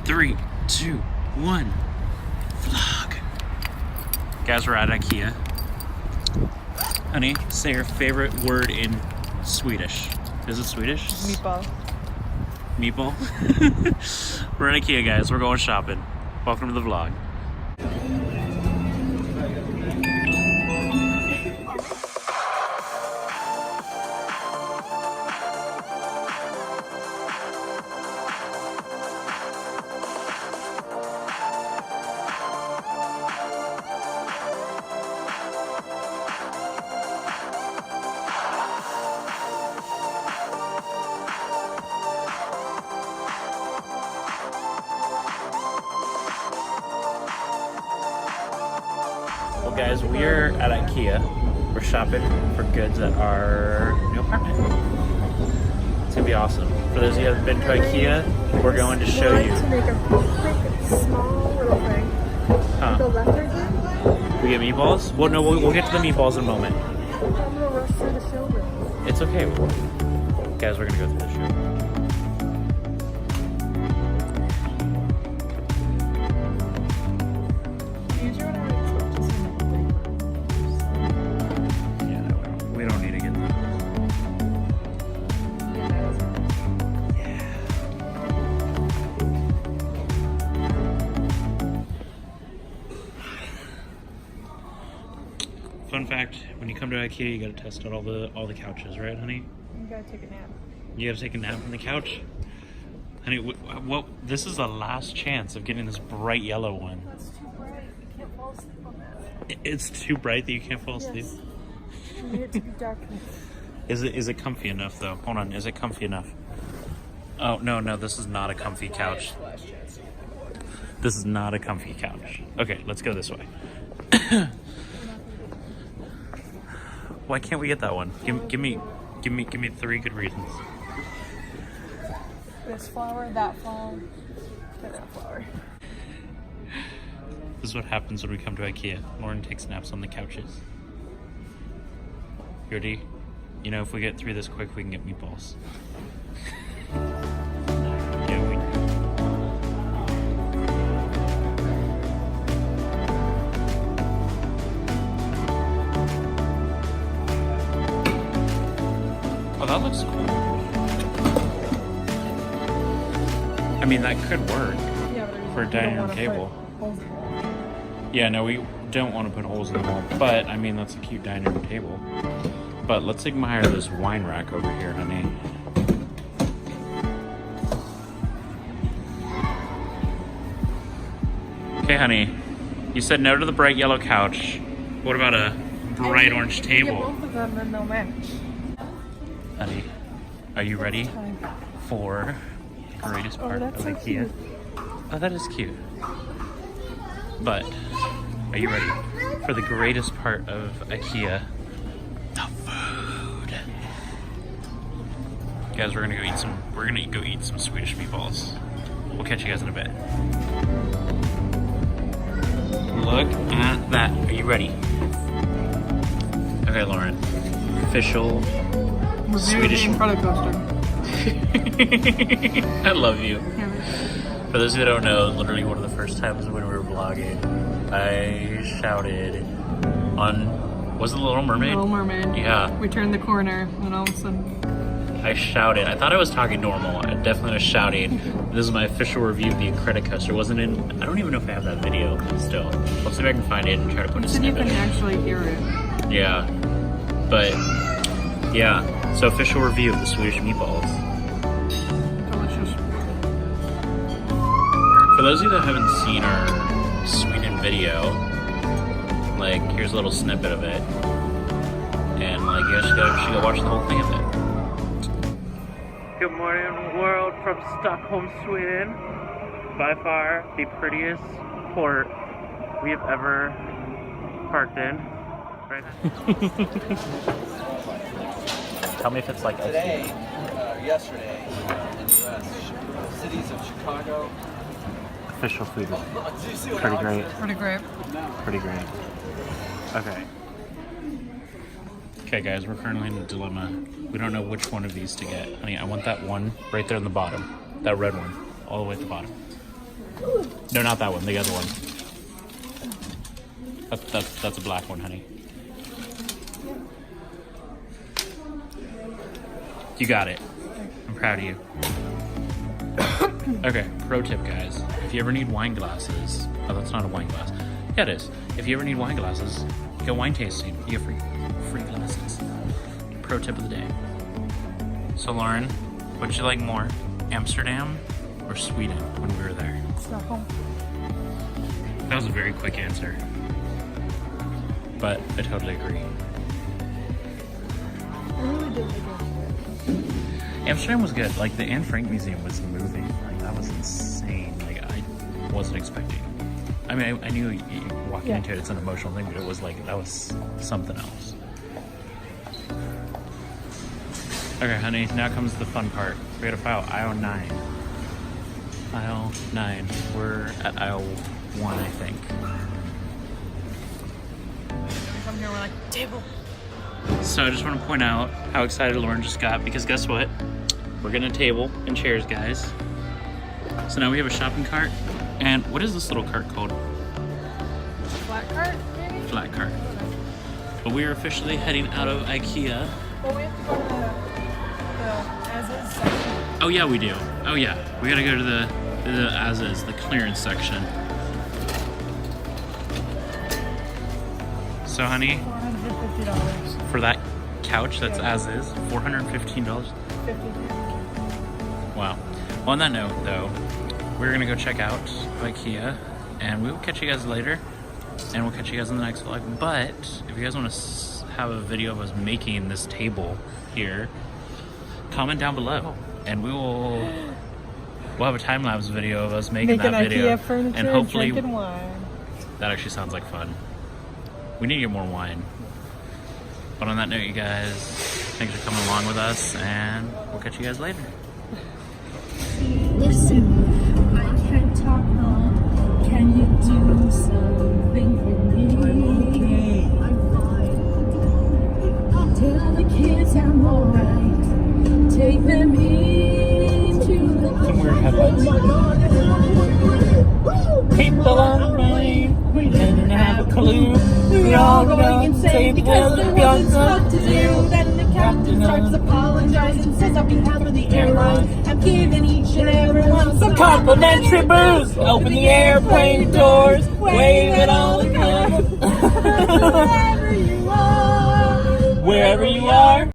3, 2, 1. Vlog. Guys, we're at Ikea. Honey, say your favorite word in Swedish. Is it Swedish? Meatball. Meatball? We're at Ikea, guys. We're going shopping. Welcome to the vlog. Well guys, we're at Ikea. We're shopping for goods at our new apartment. It's gonna be awesome. For those of you who haven't been to Ikea, we're going to show you. To make a quick, small little thing. The left right there. We get meatballs? Well, no, we'll get to the meatballs in a moment. I'm gonna rush through the showroom. It's okay. Guys, we're gonna go through the showroom. We don't need to get them. Fun fact, when you come to Ikea, you gotta test out all the couches, right, honey? You gotta take a nap. You gotta take a nap on the couch? Honey, this is the last chance of getting this bright yellow one. That's too bright. You can't fall asleep on that. It's too bright that you can't fall asleep? Yes. You need it to be dark. Is it comfy enough though? Hold on, is it comfy enough? Oh, no, this is not a comfy couch. This is not a comfy couch. Okay, let's go this way. Why can't we get that one? Give me 3 good reasons. This flower, that flower, that flower. This is what happens when we come to Ikea. Lauren takes naps on the couches. You ready? You know, if we get through this quick, we can get meatballs. Yeah, we do. Oh, that looks cool. I mean, that could work for a dining room table. Yeah, no, we don't want to put holes in the wall, but I mean, that's a cute dining room table. But let's admire this wine rack over here, honey. Okay, honey, you said no to the bright yellow couch. What about a bright orange table? Get both of them and they'll match. Honey, are you ready for the greatest part of so Ikea? cute. Oh, that is cute. But are you ready for the greatest part of Ikea? The food. Guys, we're gonna go eat some Swedish meatballs. We'll catch you guys in a bit. Look at that. Are you ready? Okay, Lauren. Official Swedish product coaster. I love you. For those who don't know, literally one of the first times when we were vlogging, I shouted on, was it The Little Mermaid? Little Mermaid. Yeah. We turned the corner and all of a sudden. I shouted. I thought I was talking normal. I definitely was shouting. This is my official review of the Incredicoaster. It wasn't in, I don't even know if I have that video still. Let's see if I can find it and try to put a Then you snippet. can actually hear it. Yeah. But, yeah. So official review of the Swedish Meatballs. Delicious. For those of you that haven't seen our Sweden video, like, here's a little snippet of it. And, like, you guys should go watch the whole thing of it. Good morning, world, from Stockholm, Sweden. By far, the prettiest port we have ever parked in. Right? Tell me if it's like today, yesterday, in the U.S., cities of Chicago. official food. Pretty great. Pretty great. Pretty great. Okay. Okay, guys, we're currently in a dilemma. We don't know which one of these to get. Honey, I want that one right there in the bottom. That red one, all the way at the bottom. No, not that one. The other one. That's a black one, honey. You got it. I'm proud of you. Okay, pro tip, guys. If you ever need wine glasses, oh, that's not a wine glass. Yeah, it is. If you ever need wine glasses, go wine tasting. You get free glasses. Pro tip of the day. So, Lauren, what'd you like more, Amsterdam or Sweden when we were there? Stockholm. That was a very quick answer, but I totally agree. I really did like it. Amsterdam was good. Like the Anne Frank Museum was moving. Like that was insane. Like I wasn't expecting. I mean, I knew walking into it, it's an emotional thing, but it was like that was something else. Okay, honey. Now comes the fun part. We gotta file aisle 9. Aisle 9. We're at aisle 1, I think. We come here, we're like, table. So I just want to point out how excited Lauren just got, because guess what? We're getting a table and chairs, guys. So now we have a shopping cart. And what is this little cart called? Flat cart, maybe? Flat cart. But we are officially heading out of Ikea. Well, we have to go to the as-is section. Oh yeah, we do. Oh yeah, we gotta go to the as-is, the clearance section. So honey, $450. for that couch that's as-is, $415? $50. Wow. Well, on that note, though, we're gonna go check out Ikea, and we will catch you guys later, and we'll catch you guys in the next vlog. But if you guys want to have a video of us making this table here, comment down below, and we'll have a time-lapse video of us making that video, IKEA furniture, and hopefully drinking wine. that actually sounds like fun. We need to get more wine. But on that note, you guys, thanks for coming along with us, and we'll catch you guys later. Listen, I can't talk now. Can you do something for me? I'm fine. Tell the kids I'm alright. Take them into the Some weird headlights. People on the plane, we didn't have a clue. We were all going insane because there wasn't stuff to do. Then the captain starts apologizing, says on behalf of the airline, I'm giving each and every one some Complimentary booze. Open the airplane doors. Wave it all the time. wherever you are. Wherever you are.